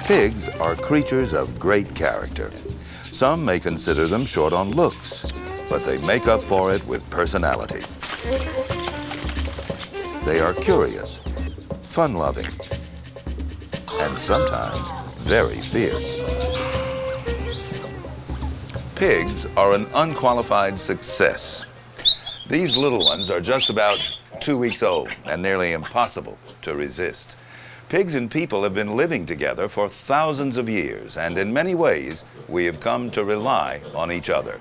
Pigs are creatures of great character. Some may consider them short on looks, but they make up for it with personality. They are curious, fun-loving, and sometimes very fierce. Pigs are an unqualified success. These little ones are just about 2 weeks old and nearly impossible to resist. Pigs and people have been living together for thousands of years, and in many ways, we have come to rely on each other.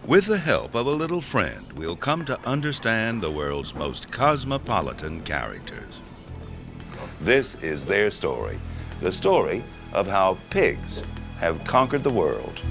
With the help of a little friend, we'll come to understand the world's most cosmopolitan characters. This is their story, the story of how pigs have conquered the world.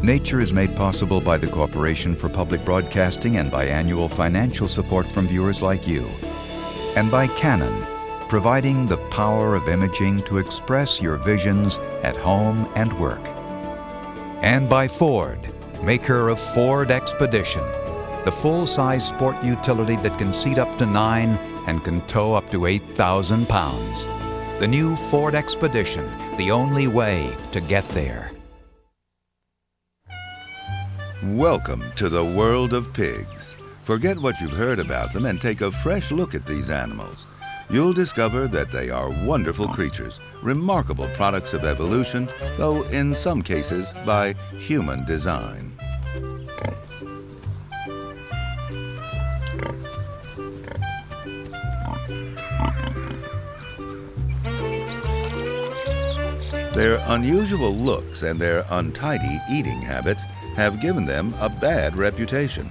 Nature is made possible by the Corporation for Public Broadcasting and by annual financial support from viewers like you. And by Canon, providing the power of imaging to express your visions at home and work. And by Ford, maker of Ford Expedition, the full-size sport utility that can seat up to 9 and can tow up to 8,000 pounds. The new Ford Expedition, the only way to get there. Welcome to the world of pigs. Forget what you've heard about them and take a fresh look at these animals. You'll discover that they are wonderful creatures, remarkable products of evolution, though in some cases by human design. Their unusual looks and their untidy eating habits have given them a bad reputation.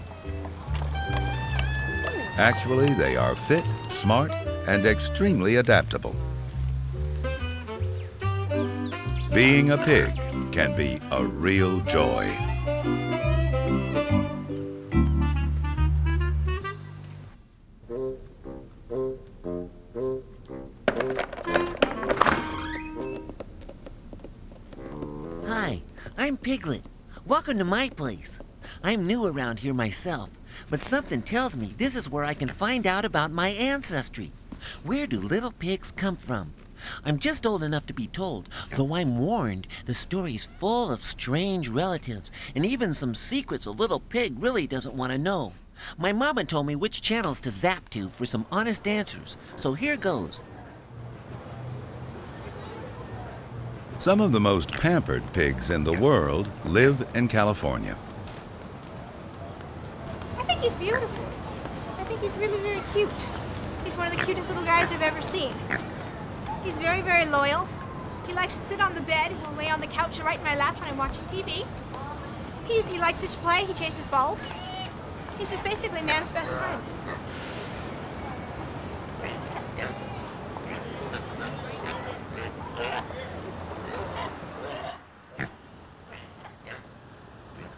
Actually, they are fit, smart, and extremely adaptable. Being a pig can be a real joy. Hi, I'm Piglet. Welcome to my place. I'm new around here myself, but something tells me this is where I can find out about my ancestry. Where do little pigs come from? I'm just old enough to be told, though I'm warned the story's full of strange relatives and even some secrets a little pig really doesn't want to know. My mama told me which channels to zap to for some honest answers, so here goes. Some of the most pampered pigs in the world live in California. I think he's beautiful. I think he's really very cute. He's one of the cutest little guys I've ever seen. He's very, very loyal. He likes to sit on the bed. He'll lay on the couch right in my lap when I'm watching TV. He likes to play. He chases balls. He's just basically man's best friend.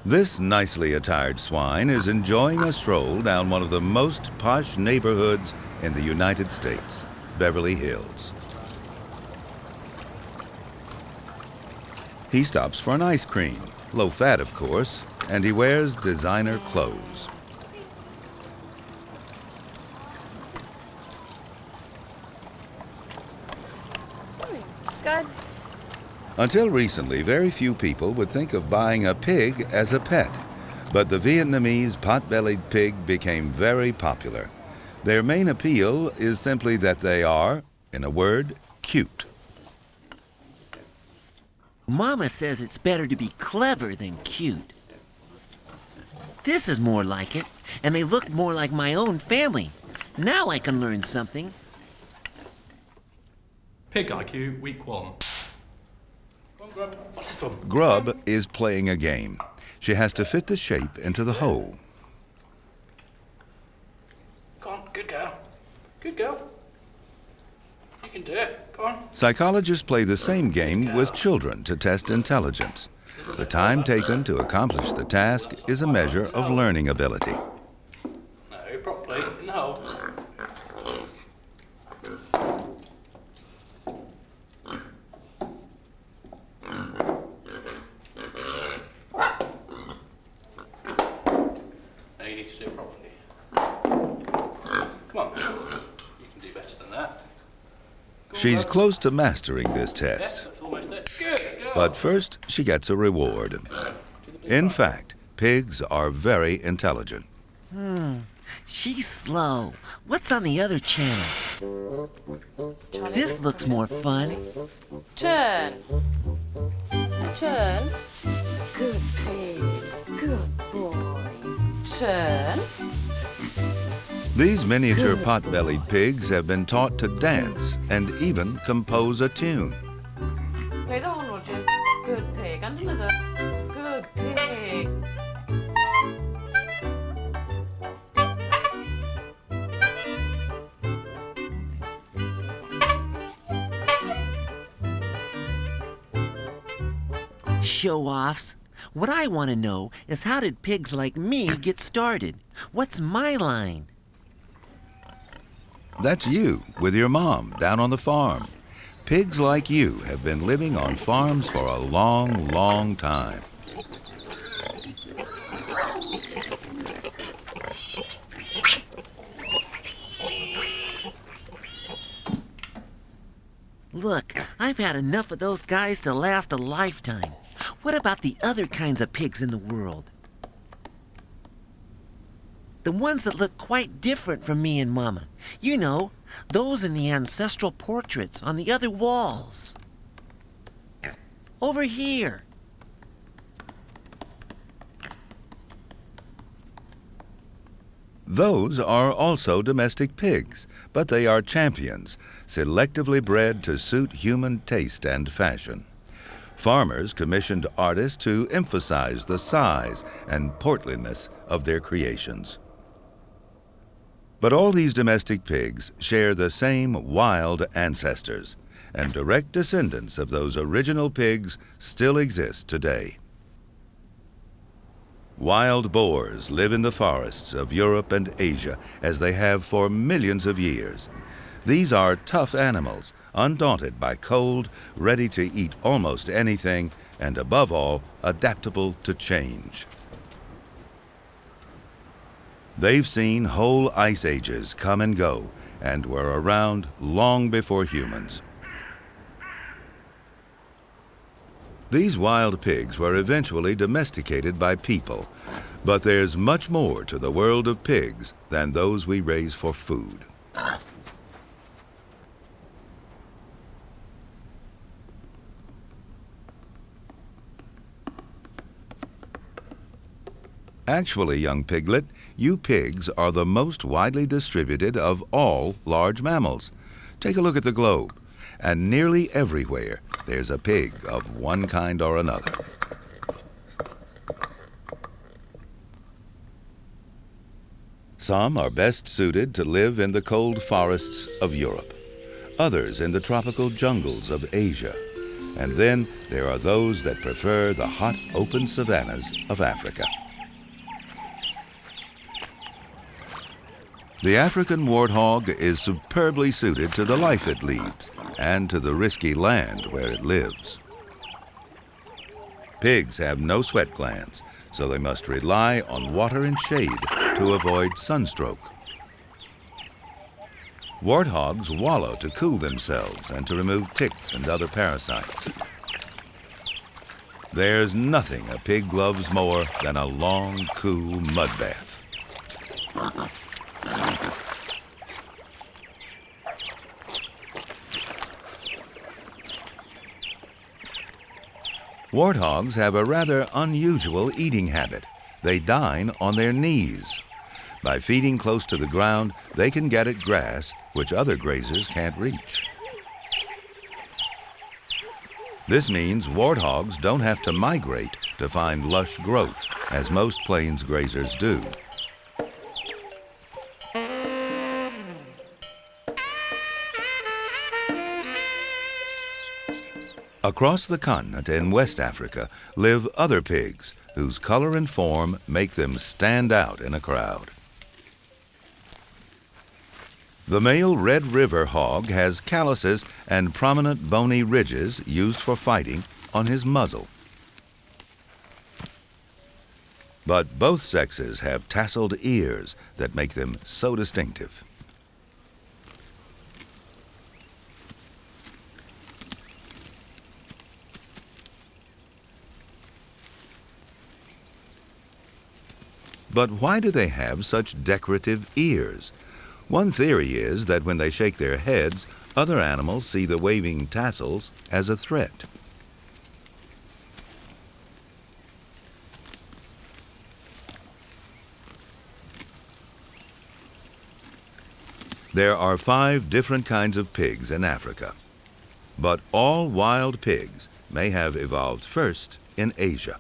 This nicely attired swine is enjoying a stroll down one of the most posh neighborhoods in the United States, Beverly Hills. He stops for an ice cream, low fat of course, and he wears designer clothes. Scud. Until recently, very few people would think of buying a pig as a pet, but the Vietnamese pot-bellied pig became very popular. Their main appeal is simply that they are, in a word, cute. Mama says it's better to be clever than cute. This is more like it, and they look more like my own family. Now I can learn something. Pig IQ, week 1. Grub. What's this one? Grub is playing a game. She has to fit the shape into the hole. Go on, good girl. Good girl. can do it. Go on. Psychologists play the same game with children to test intelligence. The time taken to accomplish the task is a measure of learning ability. No, properly, in the hole. Now you need to do it properly. Come on, you can do better than that. Go on, She's go. close to mastering this Yes, test. that's almost it. Good, go. But first, she gets a reward. In fact, pigs are very intelligent. She's slow. What's on the other channel? This looks more fun. Turn. Turn. Good pigs. Good boys. Turn. These miniature pot-bellied pigs have been taught to dance and even compose a tune. Play the horn, Roger. Good pig. Under leather. Good pig. Show-offs. What I want to know is how did pigs like me get started? What's my line? That's you with your mom down on the farm. Pigs like you have been living on farms for a long, long time. Look, I've had enough of those guys to last a lifetime. What about the other kinds of pigs in the world? The ones that look quite different from me and Mama. You know, those in the ancestral portraits on the other walls. Over here. Those are also domestic pigs, but they are champions, selectively bred to suit human taste and fashion. Farmers commissioned artists to emphasize the size and portliness of their creations. But all these domestic pigs share the same wild ancestors, and direct descendants of those original pigs still exist today. Wild boars live in the forests of Europe and Asia as they have for millions of years. These are tough animals, undaunted by cold, ready to eat almost anything, and above all, adaptable to change. They've seen whole ice ages come and go, and were around long before humans. These wild pigs were eventually domesticated by people, but there's much more to the world of pigs than those we raise for food. Actually, young piglet, you pigs are the most widely distributed of all large mammals. Take a look at the globe, and nearly everywhere there's a pig of one kind or another. Some are best suited to live in the cold forests of Europe, others in the tropical jungles of Asia, and then there are those that prefer the hot, open savannas of Africa. The African warthog is superbly suited to the life it leads and to the risky land where it lives. Pigs have no sweat glands, so they must rely on water and shade to avoid sunstroke. Warthogs wallow to cool themselves and to remove ticks and other parasites. There's nothing a pig loves more than a long, cool mud bath. Warthogs have a rather unusual eating habit. They dine on their knees. By feeding close to the ground, they can get at grass, which other grazers can't reach. This means warthogs don't have to migrate to find lush growth, as most plains grazers do. Across the continent in West Africa live other pigs whose color and form make them stand out in a crowd. The male Red River hog has calluses and prominent bony ridges used for fighting on his muzzle. But both sexes have tasseled ears that make them so distinctive. But why do they have such decorative ears? One theory is that when they shake their heads, other animals see the waving tassels as a threat. There are 5 different kinds of pigs in Africa, but all wild pigs may have evolved first in Asia.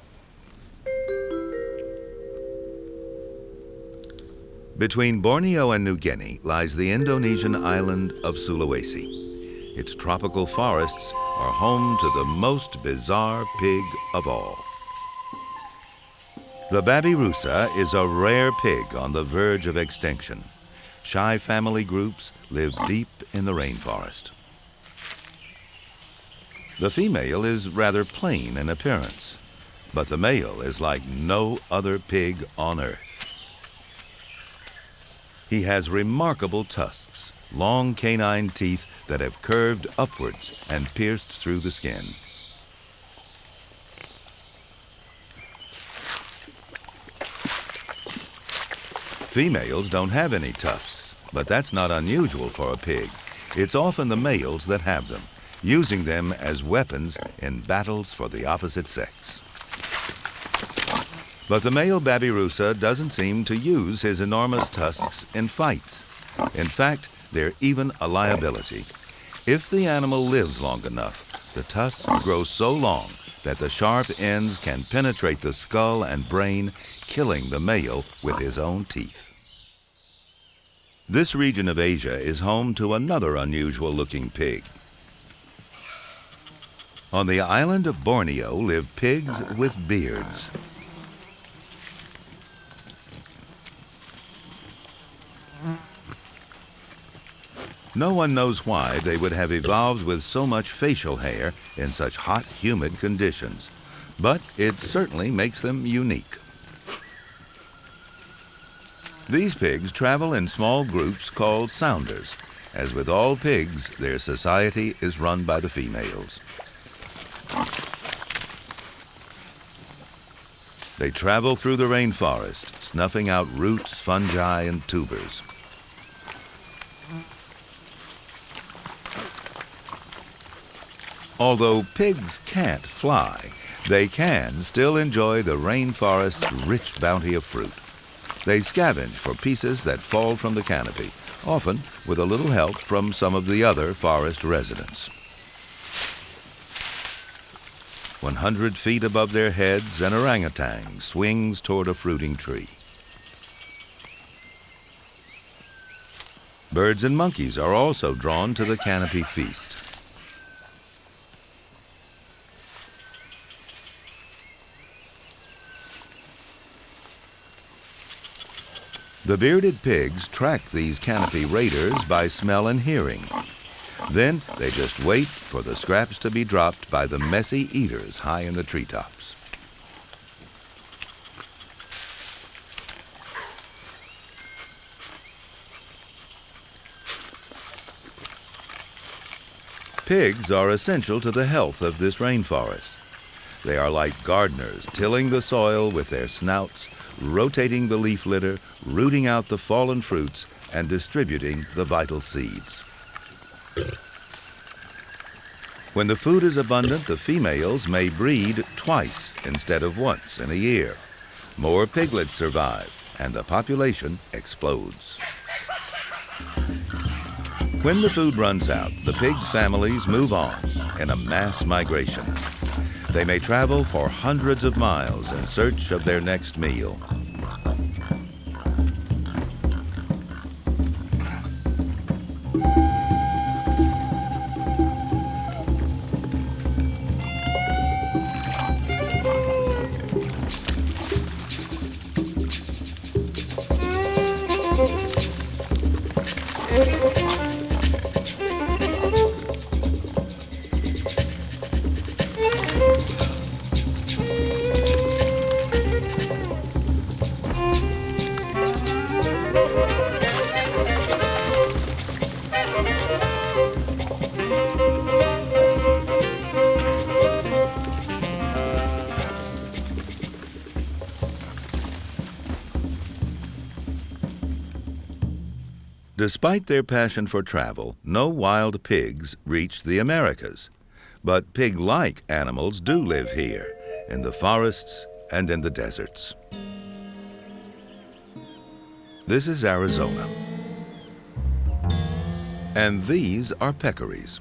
Between Borneo and New Guinea lies the Indonesian island of Sulawesi. Its tropical forests are home to the most bizarre pig of all. The babirusa is a rare pig on the verge of extinction. Shy family groups live deep in the rainforest. The female is rather plain in appearance, but the male is like no other pig on earth. He has remarkable tusks, long canine teeth that have curved upwards and pierced through the skin. Females don't have any tusks, but that's not unusual for a pig. It's often the males that have them, using them as weapons in battles for the opposite sex. But the male babirusa doesn't seem to use his enormous tusks in fights. In fact, they're even a liability. If the animal lives long enough, the tusks grow so long that the sharp ends can penetrate the skull and brain, killing the male with his own teeth. This region of Asia is home to another unusual-looking pig. On the island of Borneo live pigs with beards. No one knows why they would have evolved with so much facial hair in such hot, humid conditions, but it certainly makes them unique. These pigs travel in small groups called sounders. As with all pigs, their society is run by the females. They travel through the rainforest, snuffing out roots, fungi, and tubers. Although pigs can't fly, they can still enjoy the rainforest's rich bounty of fruit. They scavenge for pieces that fall from the canopy, often with a little help from some of the other forest residents. 100 feet above their heads, an orangutan swings toward a fruiting tree. Birds and monkeys are also drawn to the canopy feast. The bearded pigs track these canopy raiders by smell and hearing. Then they just wait for the scraps to be dropped by the messy eaters high in the treetops. Pigs are essential to the health of this rainforest. They are like gardeners, tilling the soil with their snouts, rotating the leaf litter, rooting out the fallen fruits, and distributing the vital seeds. When the food is abundant, the females may breed twice instead of once in a year. More piglets survive, and the population explodes. When the food runs out, the pig families move on in a mass migration. They may travel for hundreds of miles in search of their next meal. Despite their passion for travel, no wild pigs reached the Americas. But pig-like animals do live here, in the forests and in the deserts. This is Arizona. And these are peccaries.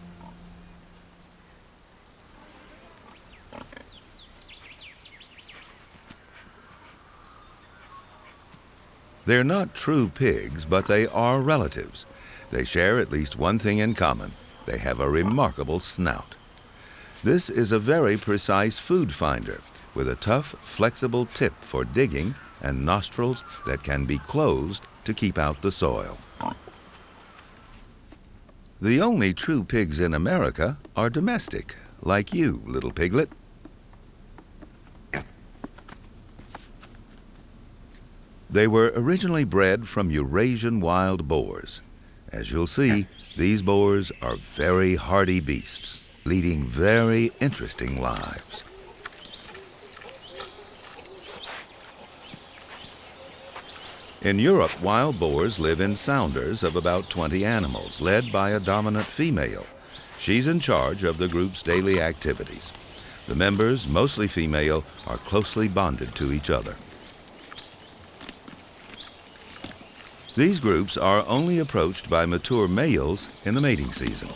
They're not true pigs, but they are relatives. They share at least one thing in common. They have a remarkable snout. This is a very precise food finder, with a tough, flexible tip for digging and nostrils that can be closed to keep out the soil. The only true pigs in America are domestic, like you, little piglet. They were originally bred from Eurasian wild boars. As you'll see, these boars are very hardy beasts, leading very interesting lives. In Europe, wild boars live in sounders of about 20 animals, led by a dominant female. She's in charge of the group's daily activities. The members, mostly female, are closely bonded to each other. These groups are only approached by mature males in the mating season.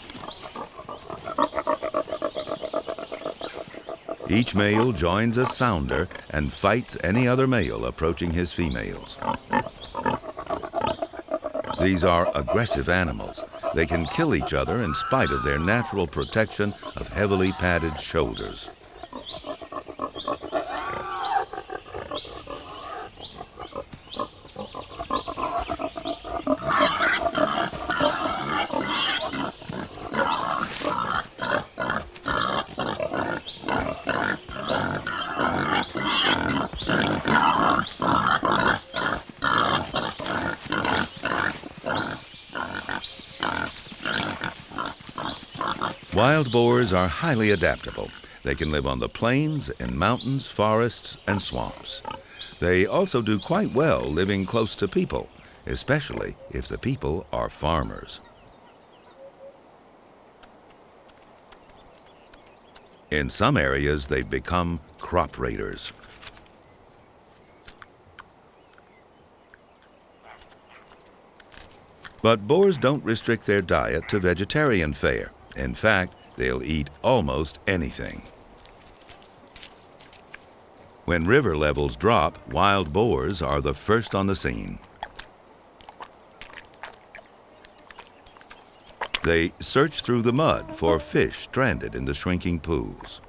Each male joins a sounder and fights any other male approaching his females. These are aggressive animals. They can kill each other in spite of their natural protection of heavily padded shoulders. Wild boars are highly adaptable. They can live on the plains, in mountains, forests, and swamps. They also do quite well living close to people, especially if the people are farmers. In some areas, they've become crop raiders. But boars don't restrict their diet to vegetarian fare. In fact, they'll eat almost anything. When river levels drop, wild boars are the first on the scene. They search through the mud for fish stranded in the shrinking pools.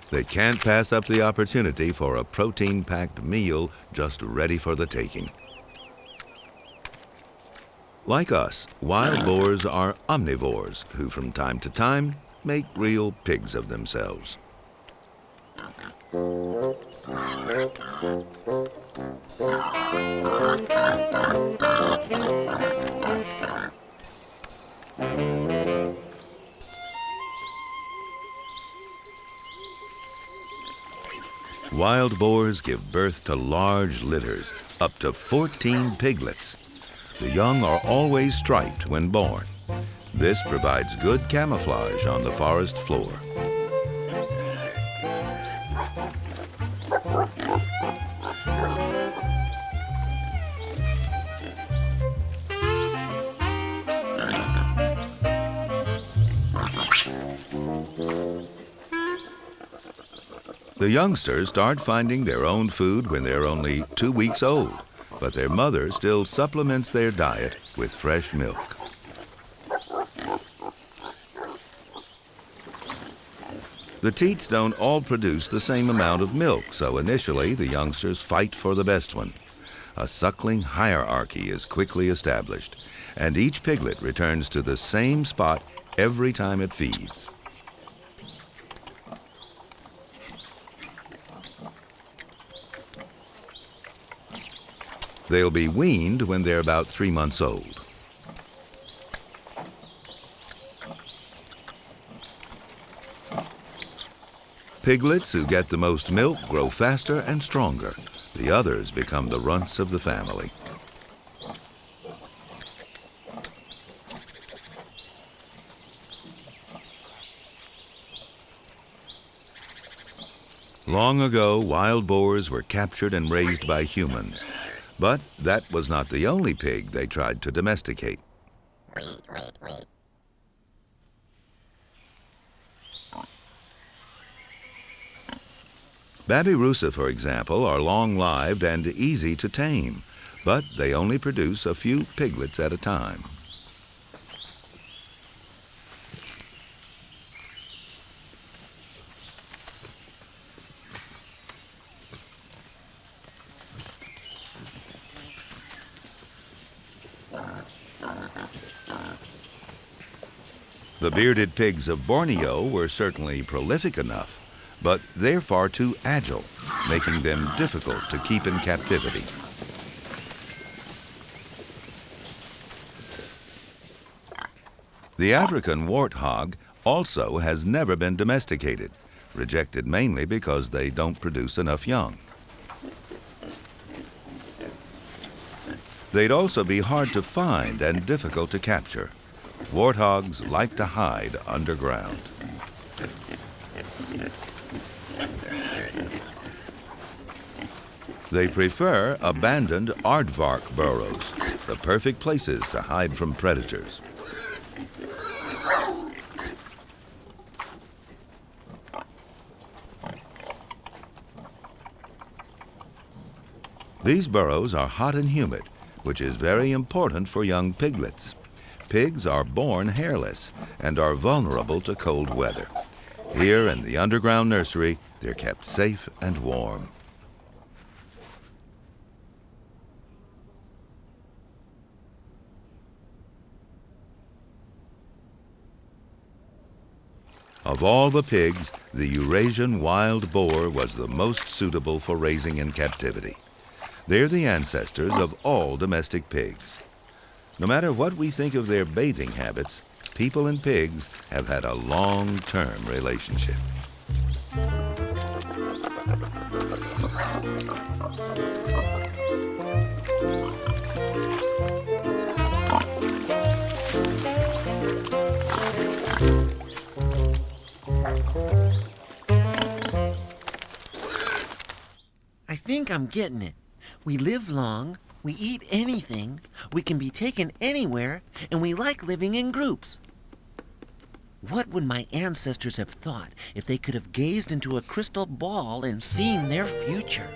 They can't pass up the opportunity for a protein-packed meal just ready for the taking. Like us, wild boars are omnivores who from time to time make real pigs of themselves. Wild boars give birth to large litters, up to 14 piglets. The young are always striped when born. This provides good camouflage on the forest floor. The youngsters start finding their own food when they're only 2 weeks old, but their mother still supplements their diet with fresh milk. The teats don't all produce the same amount of milk, so initially the youngsters fight for the best one. a suckling hierarchy is quickly established, and each piglet returns to the same spot every time it feeds. They'll be weaned when they're about 3 months old. Piglets who get the most milk grow faster and stronger. The others become the runts of the family. Long ago, wild boars were captured and raised by humans. But that was not the only pig they tried to domesticate. Babirusa, for example, are long-lived and easy to tame, but they only produce a few piglets at a time. The bearded pigs of Borneo were certainly prolific enough, but they're far too agile, making them difficult to keep in captivity. The African warthog also has never been domesticated, rejected mainly because they don't produce enough young. They'd also be hard to find and difficult to capture. Warthogs like to hide underground. They prefer abandoned aardvark burrows, the perfect places to hide from predators. These burrows are hot and humid, which is very important for young piglets. Pigs are born hairless and are vulnerable to cold weather. Here in the underground nursery, they're kept safe and warm. Of all the pigs, the Eurasian wild boar was the most suitable for raising in captivity. They're the ancestors of all domestic pigs. No matter what we think of their bathing habits, people and pigs have had a long-term relationship. I think I'm getting it. We live long, we eat anything, we can be taken anywhere, and we like living in groups. What would my ancestors have thought if they could have gazed into a crystal ball and seen their future?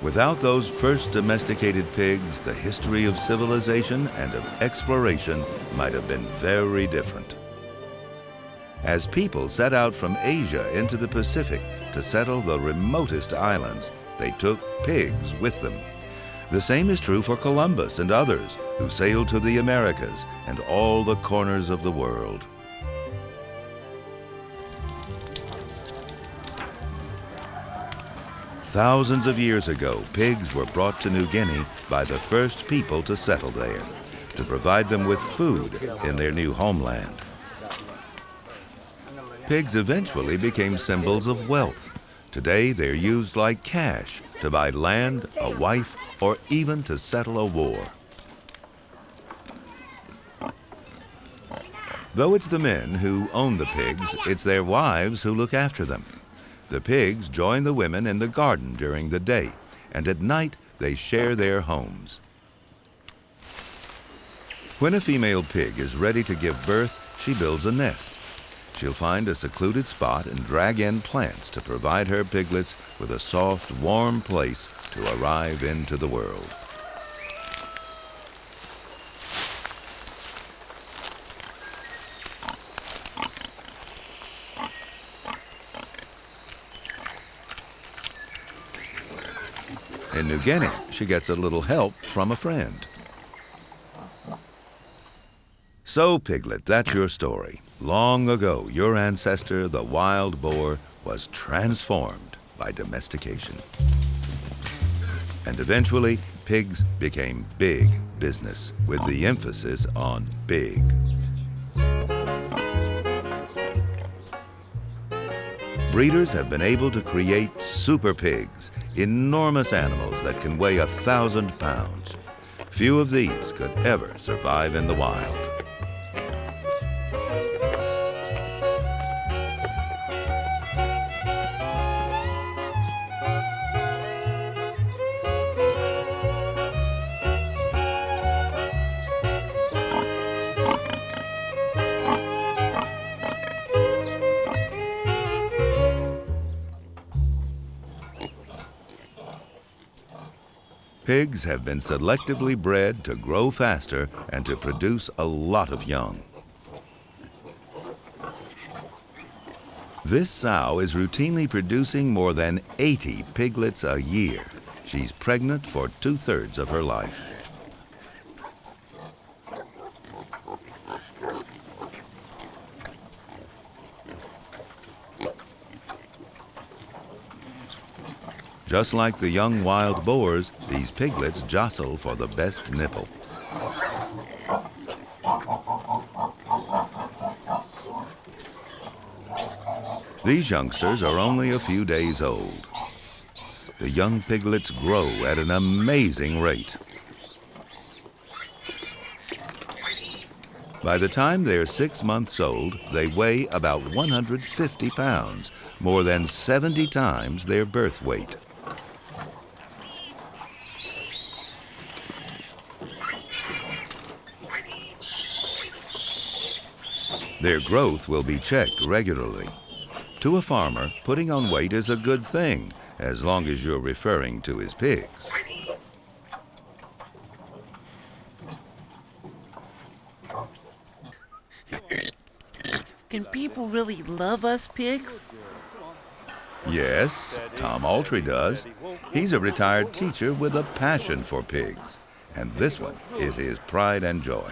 Without those first domesticated pigs, the history of civilization and of exploration might have been very different. As people set out from Asia into the Pacific to settle the remotest islands, they took pigs with them. The same is true for Columbus and others who sailed to the Americas and all the corners of the world. Thousands of years ago, pigs were brought to New Guinea by the first people to settle there, to provide them with food in their new homeland. Pigs eventually became symbols of wealth. Today, they're used like cash to buy land, a wife, or even to settle a war. Though it's the men who own the pigs, it's their wives who look after them. The pigs join the women in the garden during the day, and at night they share their homes. When a female pig is ready to give birth, she builds a nest. She'll find a secluded spot and drag in plants to provide her piglets with a soft, warm place to arrive into the world. In New Guinea, she gets a little help from a friend. So, Piglet, that's your story. Long ago, your ancestor, the wild boar, was transformed by domestication. And eventually, pigs became big business, with the emphasis on big. Breeders have been able to create super pigs, enormous animals that can weigh 1,000 pounds. Few of these could ever survive in the wild. Pigs have been selectively bred to grow faster and to produce a lot of young. This sow is routinely producing more than 80 piglets a year. She's pregnant for 2/3 of her life. Just like the young wild boars, these piglets jostle for the best nipple. These youngsters are only a few days old. The young piglets grow at an amazing rate. By the time they're 6 months old, they weigh about 150 pounds, more than 70 times their birth weight. Their growth will be checked regularly. To a farmer, putting on weight is a good thing, as long as you're referring to his pigs. Can people really love us pigs? Yes, Tom Altry does. He's a retired teacher with a passion for pigs. And this one is his pride and joy.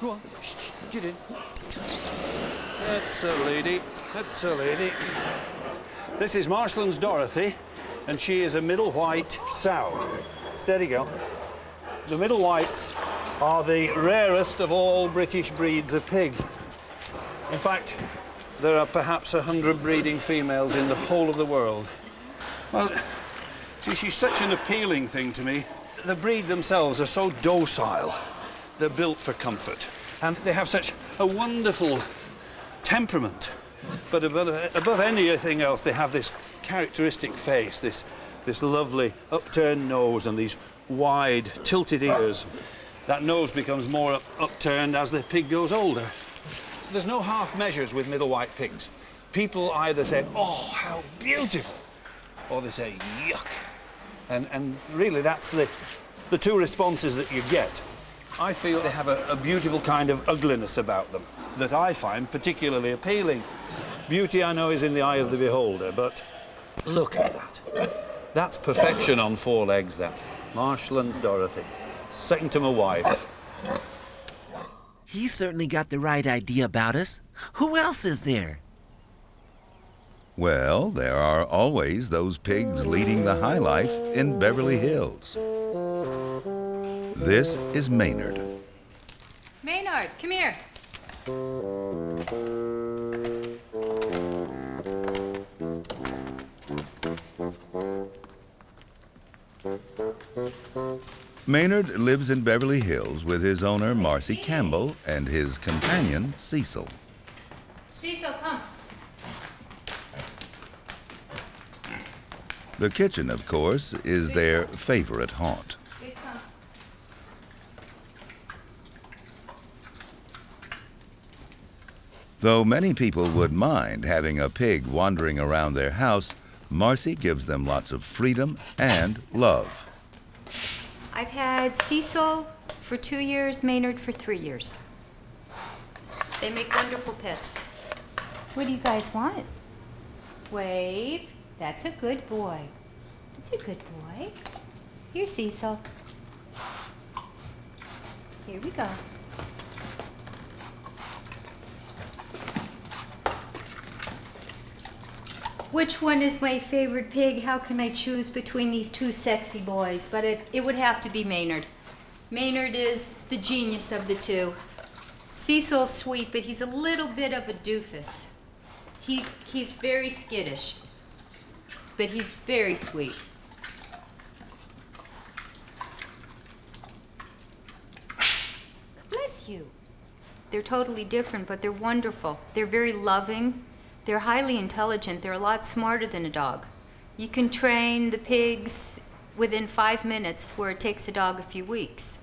Go on, shh, get in. That's a lady, that's a lady. This is Marshland's Dorothy, and she is a middle white sow. Steady, girl. The middle whites are the rarest of all British breeds of pig. In fact, there are perhaps 100 breeding females in the whole of the world. Well, see, she's such an appealing thing to me. The breed themselves are so docile. They're built for comfort, and they have such a wonderful temperament. But above anything else, they have this characteristic face, this lovely upturned nose and these wide, tilted ears. That nose becomes more upturned as the pig grows older. There's no half measures with middle white pigs. People either say, "Oh, how beautiful," or they say, "Yuck." And really, that's the two responses that you get. I feel they have a beautiful kind of ugliness about them that I find particularly appealing. Beauty, I know, is in the eye of the beholder, but look at that. That's perfection on 4 legs, that. Marshland's Dorothy. Second to my wife. He certainly got the right idea about us. Who else is there? Well, there are always those pigs leading the high life in Beverly Hills. This is Maynard. Maynard, come here. Maynard lives in Beverly Hills with his owner, Marcy Campbell, and his companion, Cecil. Cecil, come. The kitchen, of course, is their favorite haunt. Come. Though many people would mind having a pig wandering around their house, Marcy gives them lots of freedom and love. I've had Cecil for 2 years, Maynard for 3 years. They make wonderful pets. What do you guys want? Wave. That's a good boy. It's a good boy. Here, Cecil. Here we go. Which one is my favorite pig? How can I choose between these two sexy boys? But it would have to be Maynard. Maynard is the genius of the two. Cecil's sweet, but he's a little bit of a doofus. He's very skittish, but he's very sweet. Bless you. They're totally different, but they're wonderful. They're very loving. They're highly intelligent. They're a lot smarter than a dog. You can train the pigs within 5 minutes, where it takes a dog a few weeks.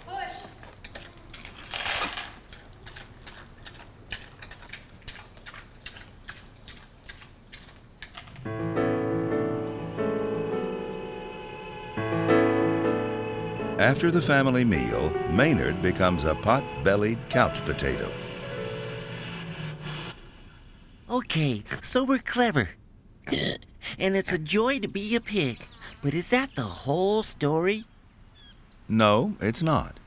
Push. After the family meal, Maynard becomes a pot-bellied couch potato. Okay, so we're clever. And it's a joy to be a pig. But is that the whole story? No, it's not.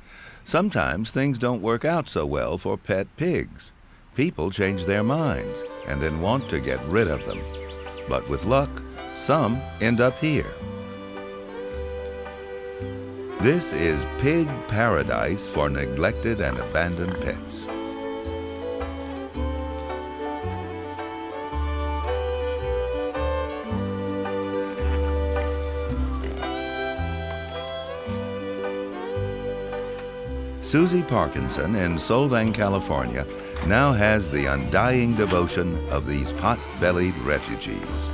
Sometimes things don't work out so well for pet pigs. People change their minds and then want to get rid of them. But with luck, some end up here. This is pig paradise for neglected and abandoned pets. Susie Parkinson in Solvang, California, now has the undying devotion of these pot-bellied refugees.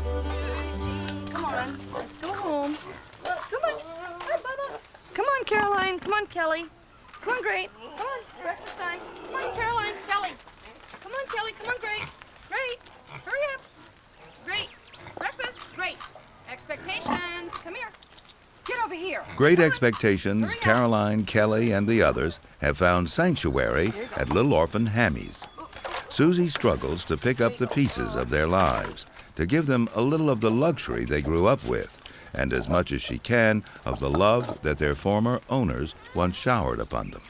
Come on, let's go home. Come on. Hi, Bubba. Come on, Caroline. Come on, Kelly. Come on, Great. Come on, breakfast time. Come on, Caroline. Kelly. Come on, Kelly. Come on, Great. Great. Hurry up. Great. Breakfast. Great. Expectations. Come here. Get over here. Great Expectations, Caroline, Kelly, and the others have found sanctuary at Little Orphan Hammy's. Susie struggles to pick up the pieces of their lives, to give them a little of the luxury they grew up with, and as much as she can of the love that their former owners once showered upon them.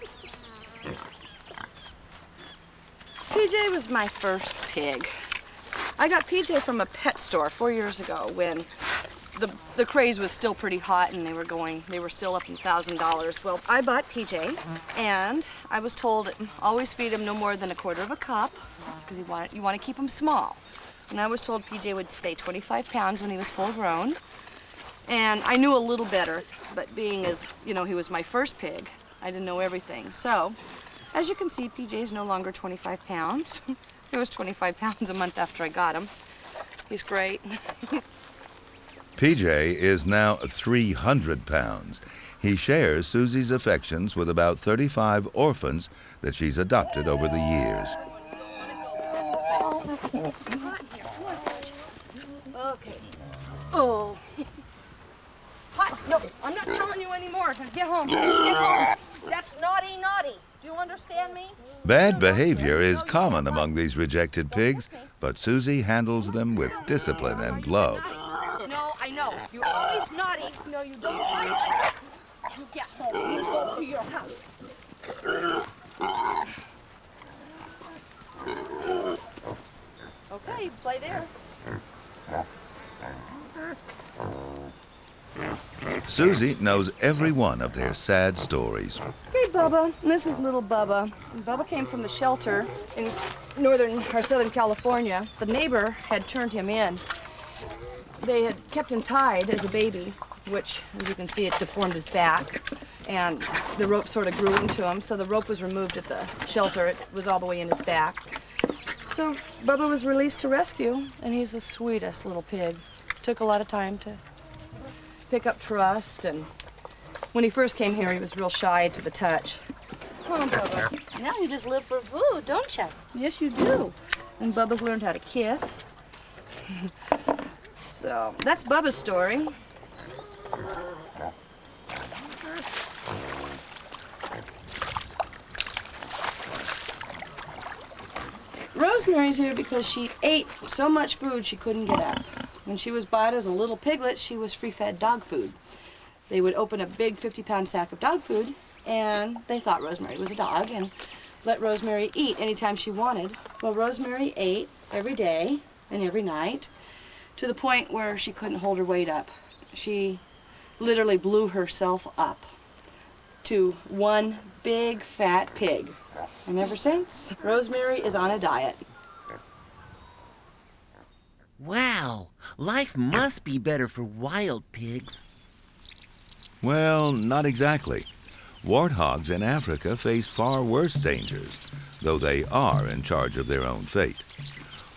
PJ was my first pig. I got PJ from a pet store 4 years ago when the craze was still pretty hot and they were still up in $1,000. Well, I bought PJ and I was told always feed him no more than 1/4 cup because you want to keep him small. And I was told PJ would stay 25 pounds when he was full grown. And I knew a little better, but being as, he was my first pig, I didn't know everything. So, as you can see, PJ is no longer 25 pounds. He was 25 pounds a month after I got him. He's great. PJ is now 300 pounds. He shares Susie's affections with about 35 orphans that she's adopted over the years. Okay. Oh. Hot. No, I'm not telling you anymore. Get home. Get home. That's naughty, naughty. Do you understand me? Bad behavior is common among these rejected pigs, but Susie handles them with discipline and love. No, I know. You're always naughty. No, you don't like it. You get home. You go to your house. Okay, play there. Susie knows every one of their sad stories. Hey, Bubba. This is little Bubba. Bubba came from the shelter in Southern California. The neighbor had turned him in. They had kept him tied as a baby, which, as you can see, it deformed his back. And the rope sort of grew into him, so the rope was removed at the shelter. It was all the way in his back. So Bubba was released to rescue, and he's the sweetest little pig. Took a lot of time to pick up trust, and when he first came here, he was real shy to the touch. Come on, Bubba. Now you just live for food, don't you? Yes, you do. And Bubba's learned how to kiss. So, that's Bubba's story. Rosemary's here because she ate so much food she couldn't get up. When she was bought as a little piglet, she was free-fed dog food. They would open a big 50-pound sack of dog food, and they thought Rosemary was a dog and let Rosemary eat anytime she wanted. Well, Rosemary ate every day and every night to the point where she couldn't hold her weight up. She literally blew herself up to one big fat pig. And ever since, Rosemary is on a diet. Wow, life must be better for wild pigs. Well, not exactly. Warthogs in Africa face far worse dangers, though they are in charge of their own fate.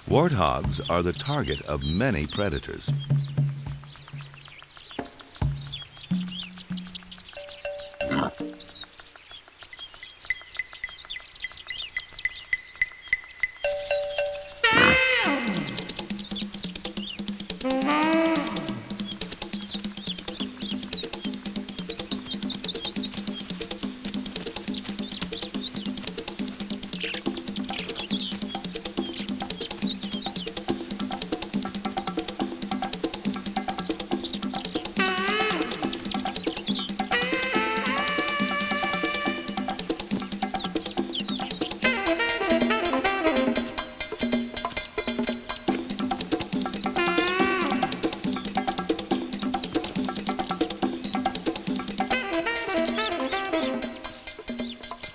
Warthogs are the target of many predators.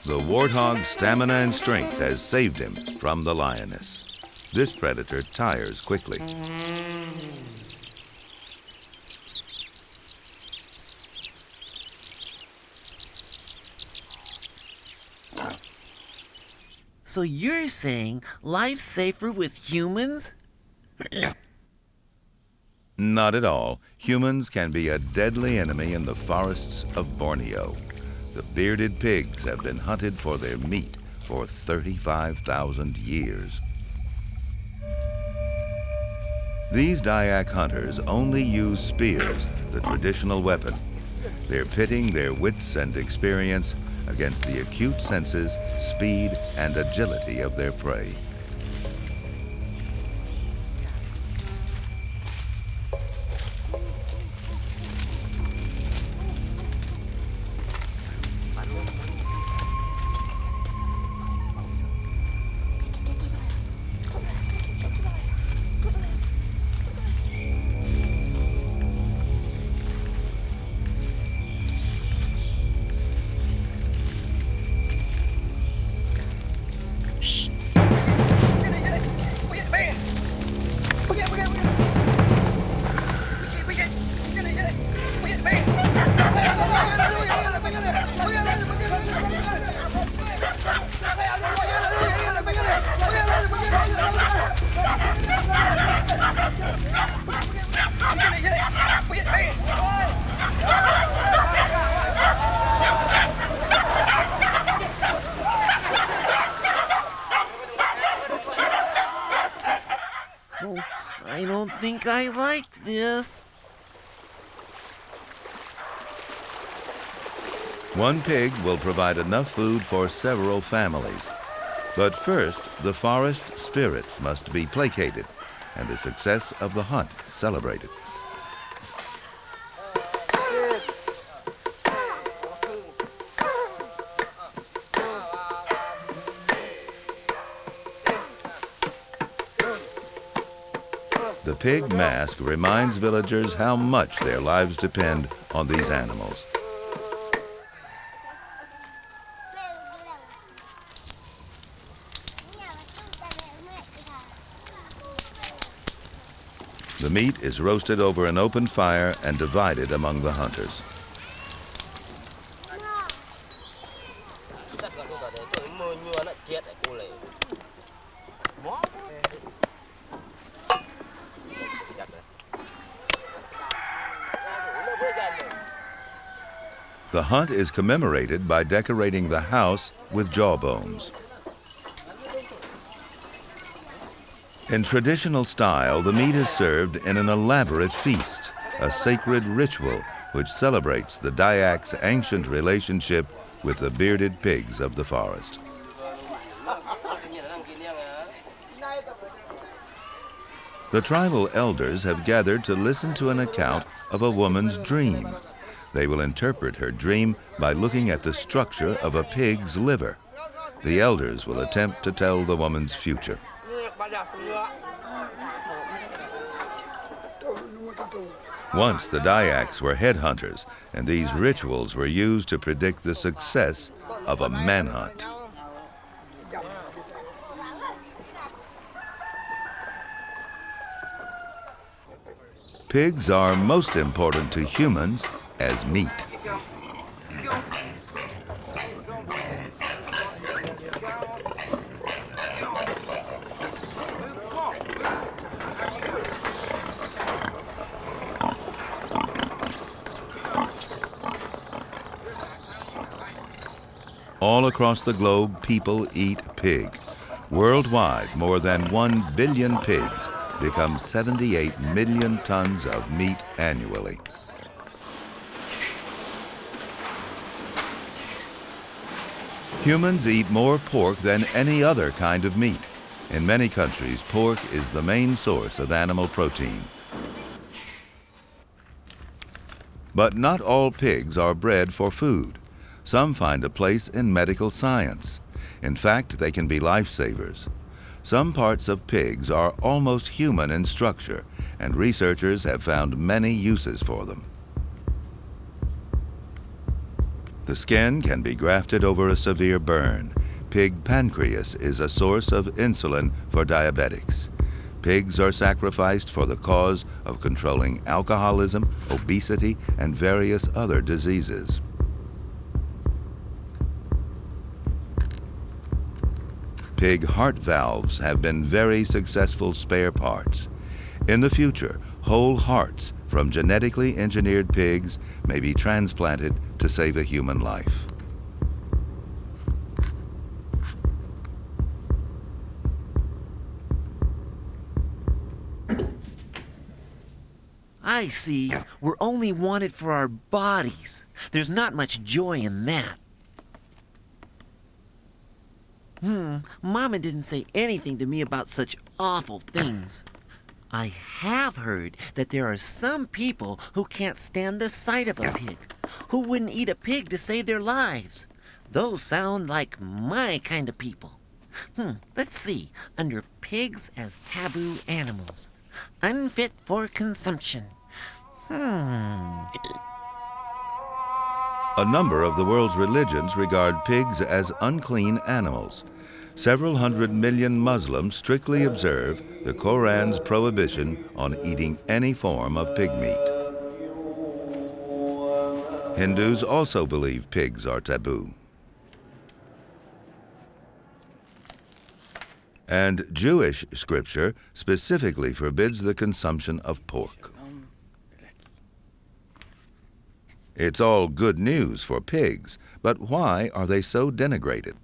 The warthog's stamina and strength has saved him from the lioness. This predator tires quickly. So you're saying life's safer with humans? Not at all. Humans can be a deadly enemy in the forests of Borneo. The bearded pigs have been hunted for their meat for 35,000 years. These Dayak hunters only use spears, the traditional weapon. They're pitting their wits and experience against the acute senses, speed, and agility of their prey. Oh, I don't think I like this. One pig will provide enough food for several families. But first, the forest spirits must be placated and the success of the hunt celebrated. The pig mask reminds villagers how much their lives depend on these animals. The meat is roasted over an open fire and divided among the hunters. The hunt is commemorated by decorating the house with jawbones. In traditional style, the meat is served in an elaborate feast, a sacred ritual which celebrates the Dayak's ancient relationship with the bearded pigs of the forest. The tribal elders have gathered to listen to an account of a woman's dream. They will interpret her dream by looking at the structure of a pig's liver. The elders will attempt to tell the woman's future. Once the Dayaks were headhunters, and these rituals were used to predict the success of a manhunt. Pigs are most important to humans as meat. All across the globe, people eat pig. Worldwide, more than 1 billion pigs become 78 million tons of meat annually. Humans eat more pork than any other kind of meat. In many countries, pork is the main source of animal protein. But not all pigs are bred for food. Some find a place in medical science. In fact, they can be lifesavers. Some parts of pigs are almost human in structure, and researchers have found many uses for them. The skin can be grafted over a severe burn. Pig pancreas is a source of insulin for diabetics. Pigs are sacrificed for the cause of controlling alcoholism, obesity, and various other diseases. Pig heart valves have been very successful spare parts. In the future, whole hearts from genetically engineered pigs may be transplanted to save a human life. I see. We're only wanted for our bodies. There's not much joy in that. Mama didn't say anything to me about such awful things. I have heard that there are some people who can't stand the sight of a pig, who wouldn't eat a pig to save their lives. Those sound like my kind of people. Let's see. Under pigs as taboo animals. Unfit for consumption. A number of the world's religions regard pigs as unclean animals. Several 100 million Muslims strictly observe the Koran's prohibition on eating any form of pig meat. Hindus also believe pigs are taboo. And Jewish scripture specifically forbids the consumption of pork. It's all good news for pigs, but why are they so denigrated?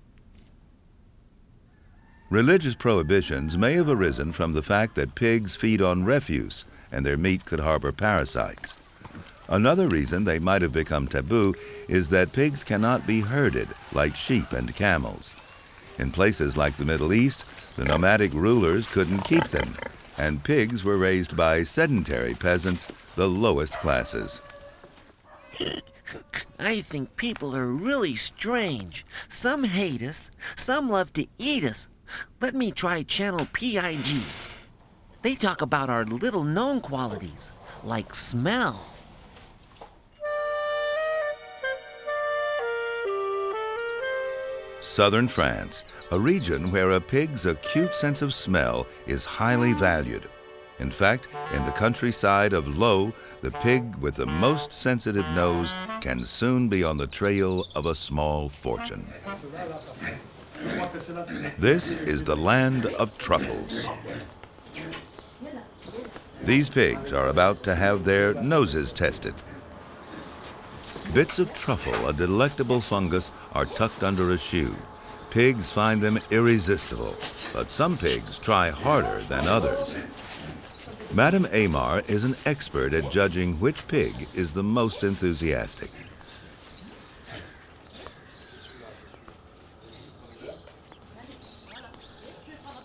Religious prohibitions may have arisen from the fact that pigs feed on refuse and their meat could harbor parasites. Another reason they might have become taboo is that pigs cannot be herded like sheep and camels. In places like the Middle East, the nomadic rulers couldn't keep them, and pigs were raised by sedentary peasants, the lowest classes. I think people are really strange. Some hate us, some love to eat us. Let me try channel PIG. They talk about our little-known qualities, like smell. Southern France, a region where a pig's acute sense of smell is highly valued. In fact, in the countryside of Lo, the pig with the most sensitive nose can soon be on the trail of a small fortune. This is the land of truffles. These pigs are about to have their noses tested. Bits of truffle, a delectable fungus, are tucked under a shoe. Pigs find them irresistible, but some pigs try harder than others. Madame Amar is an expert at judging which pig is the most enthusiastic.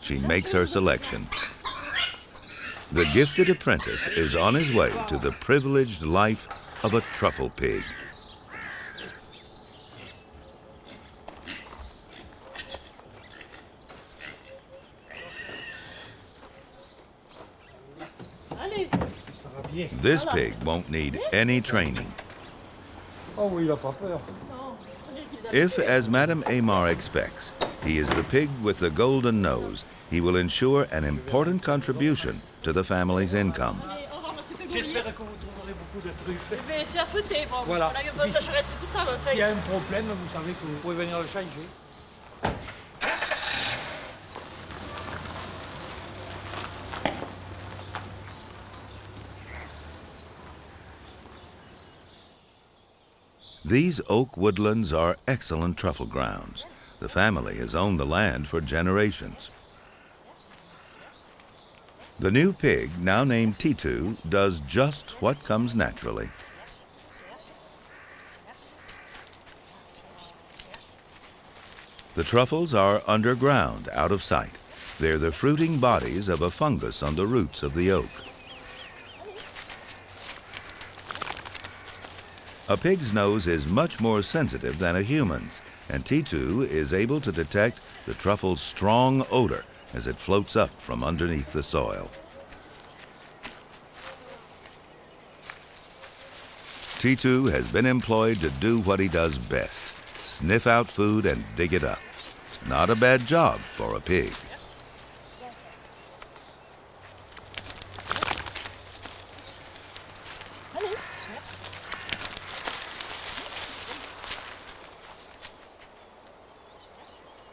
She makes her selection. The gifted apprentice is on his way to the privileged life of a truffle pig. This pig won't need any training. If, as Madame Aymar expects, he is the pig with the golden nose, he will ensure an important contribution to the family's income. J'espère que vous trouverez beaucoup de truffes. Mais c'est à souhaiter. Bon, Voilà. ça, c'est tout ça. S'il y a un problème, vous savez que vous pouvez venir le changer. These oak woodlands are excellent truffle grounds. The family has owned the land for generations. The new pig, now named Titu, does just what comes naturally. The truffles are underground, out of sight. They're the fruiting bodies of a fungus on the roots of the oak. A pig's nose is much more sensitive than a human's, and Titu is able to detect the truffle's strong odor as it floats up from underneath the soil. Titu has been employed to do what he does best, sniff out food and dig it up. Not a bad job for a pig.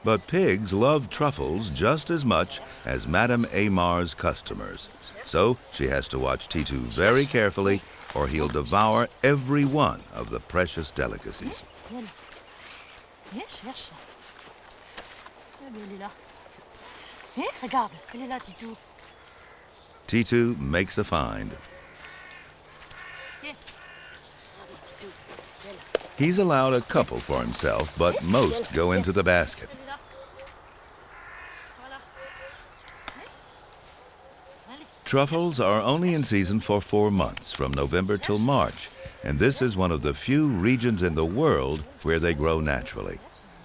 But pigs love truffles just as much as Madame Aymar's customers. So she has to watch Titu very carefully or he'll devour every one of the precious delicacies. Viens, cherche. Elle est là. Viens, regarde. Elle est là, Titu. Titu makes a find. He's allowed a couple for himself, but most go into the basket. Truffles are only in season for 4 months, from November till March, and this is one of the few regions in the world where they grow naturally.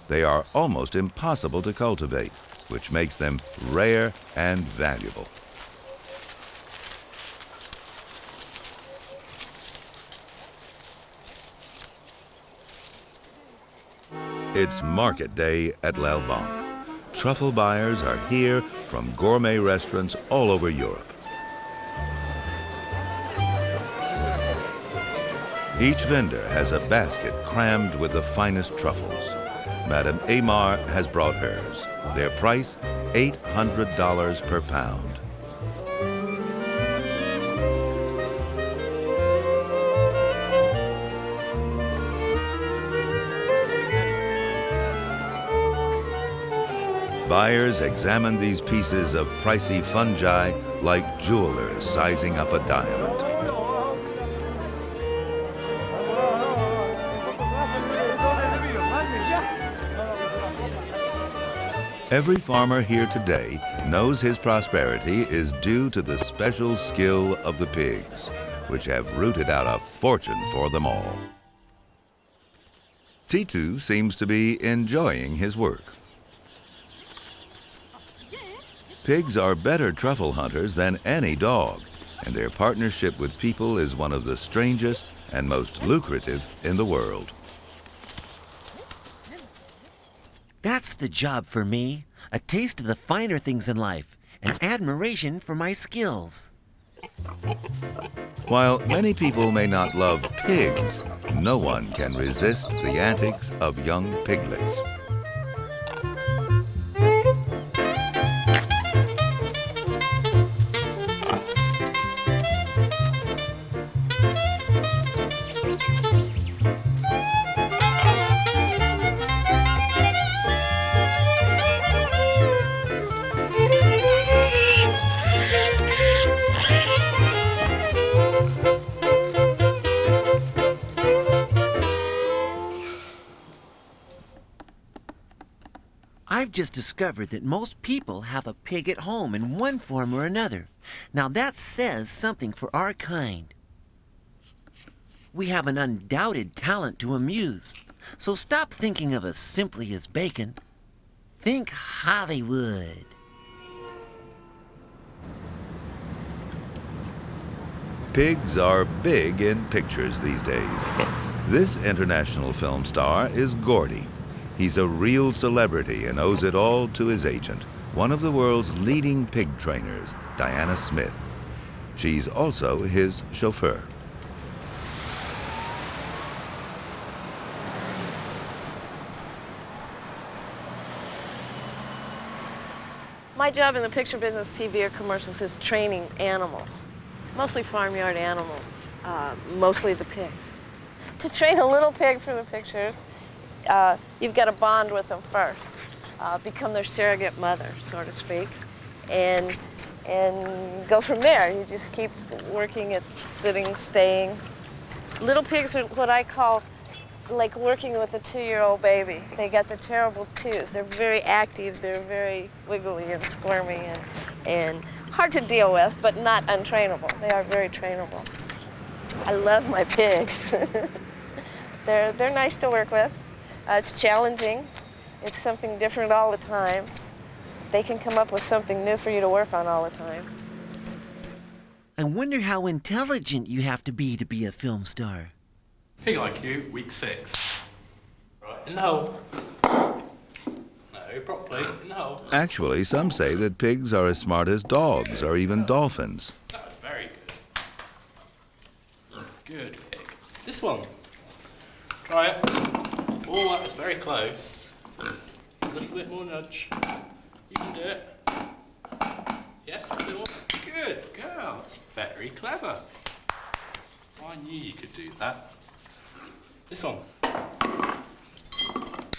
They are almost impossible to cultivate, which makes them rare and valuable. It's market day at l'Albanque. Truffle buyers are here from gourmet restaurants all over Europe. Each vendor has a basket crammed with the finest truffles. Madame Aymar has brought hers. Their price, $800 per pound. Buyers examine these pieces of pricey fungi like jewelers sizing up a diamond. Every farmer here today knows his prosperity is due to the special skill of the pigs, which have rooted out a fortune for them all. Titu seems to be enjoying his work. Pigs are better truffle hunters than any dog, and their partnership with people is one of the strangest and most lucrative in the world. That's the job for me. A taste of the finer things in life, and admiration for my skills. While many people may not love pigs, no one can resist the antics of young piglets. I've just discovered that most people have a pig at home in one form or another. Now that says something for our kind. We have an undoubted talent to amuse, so stop thinking of us simply as bacon. Think Hollywood. Pigs are big in pictures these days. This international film star is Gordy. He's a real celebrity and owes it all to his agent, one of the world's leading pig trainers, Diana Smith. She's also his chauffeur. My job in the picture business, TV or commercials, is training animals, mostly farmyard animals, mostly the pigs. To train a little pig for the pictures, you've got to bond with them first, become their surrogate mother, so to speak, and go from there. You just keep working at sitting, staying. Little pigs are what I call like working with a 2-year-old baby. They got the terrible twos. They're very active, they're very wiggly and squirmy and hard to deal with, but not untrainable. They are very trainable. I love my pigs. They're nice to work with. It's challenging. It's something different all the time. They can come up with something new for you to work on all the time. I wonder how intelligent you have to be a film star. Pig IQ, week 6. Right, in the hole. No, properly, in the hole. Actually, some say that pigs are as smart as dogs or even dolphins. That's very good. Good pig. This one. Try it. Oh, that was very close. A little bit more nudge. You can do it. Yes, a little more. Good girl. That's very clever. I knew you could do that. This one.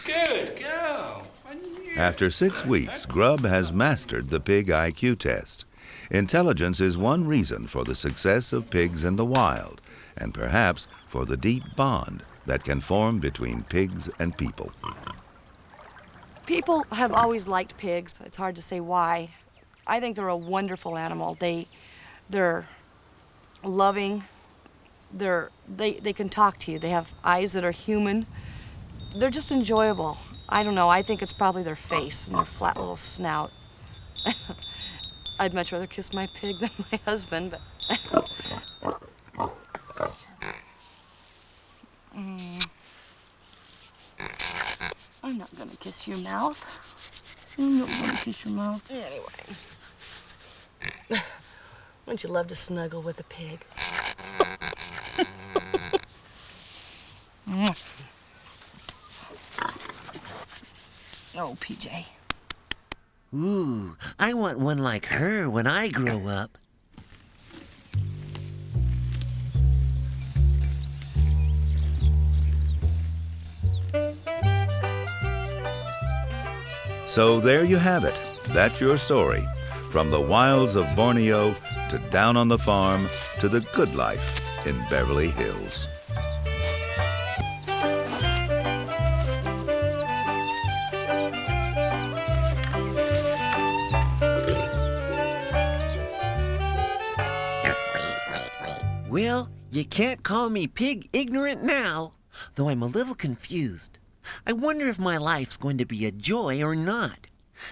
Good girl. I knew. After 6 weeks, Grubb has mastered the pig IQ test. Intelligence is one reason for the success of pigs in the wild, and perhaps for the deep bond that can form between pigs and people. People have always liked pigs. It's hard to say why. I think they're a wonderful animal. They're loving. They can talk to you. They have eyes that are human. They're just enjoyable. I don't know. I think it's probably their face and their flat little snout. I'd much rather kiss my pig than my husband, but... I'm not gonna kiss your mouth. I'm not gonna kiss your mouth. Anyway. Wouldn't you love to snuggle with a pig? Oh, PJ. Ooh, I want one like her when I grow up. So there you have it. That's your story. From the wilds of Borneo to down on the farm to the good life in Beverly Hills. Well, you can't call me pig ignorant now, though I'm a little confused. I wonder if my life's going to be a joy or not.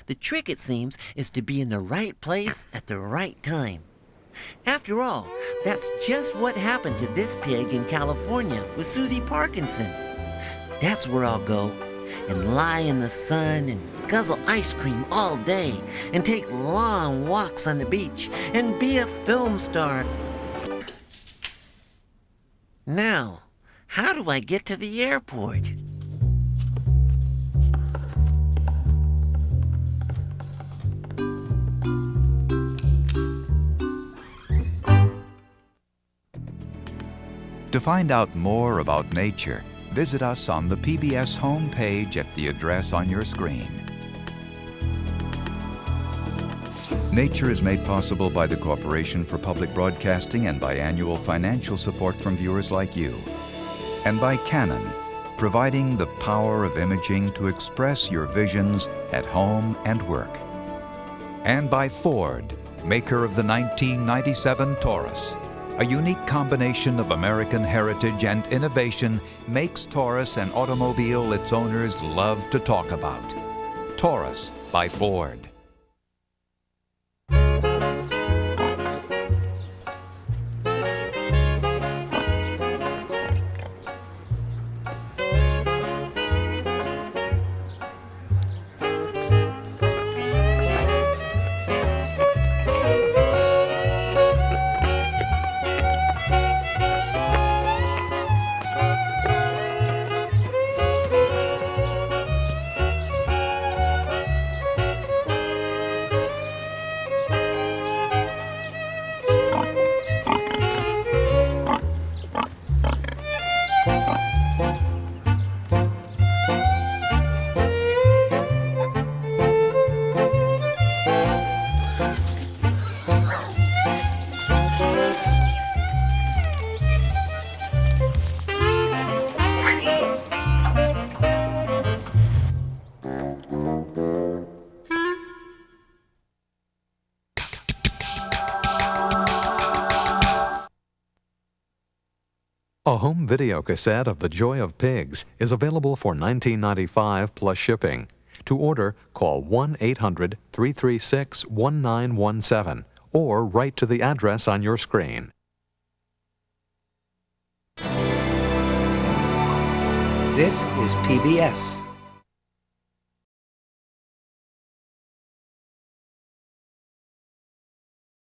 The trick, it seems, is to be in the right place at the right time. After all, that's just what happened to this pig in California with Susie Parkinson. That's where I'll go and lie in the sun and guzzle ice cream all day and take long walks on the beach and be a film star. Now, how do I get to the airport? To find out more about nature, visit us on the PBS homepage at the address on your screen. Nature is made possible by the Corporation for Public Broadcasting and by annual financial support from viewers like you. And by Canon, providing the power of imaging to express your visions at home and work. And by Ford, maker of the 1997 Taurus. A unique combination of American heritage and innovation makes Taurus an automobile its owners love to talk about. Taurus by Ford. A home video cassette of The Joy of Pigs is available for $19.95 plus shipping. To order, call 1-800-336-1917 or write to the address on your screen. This is PBS.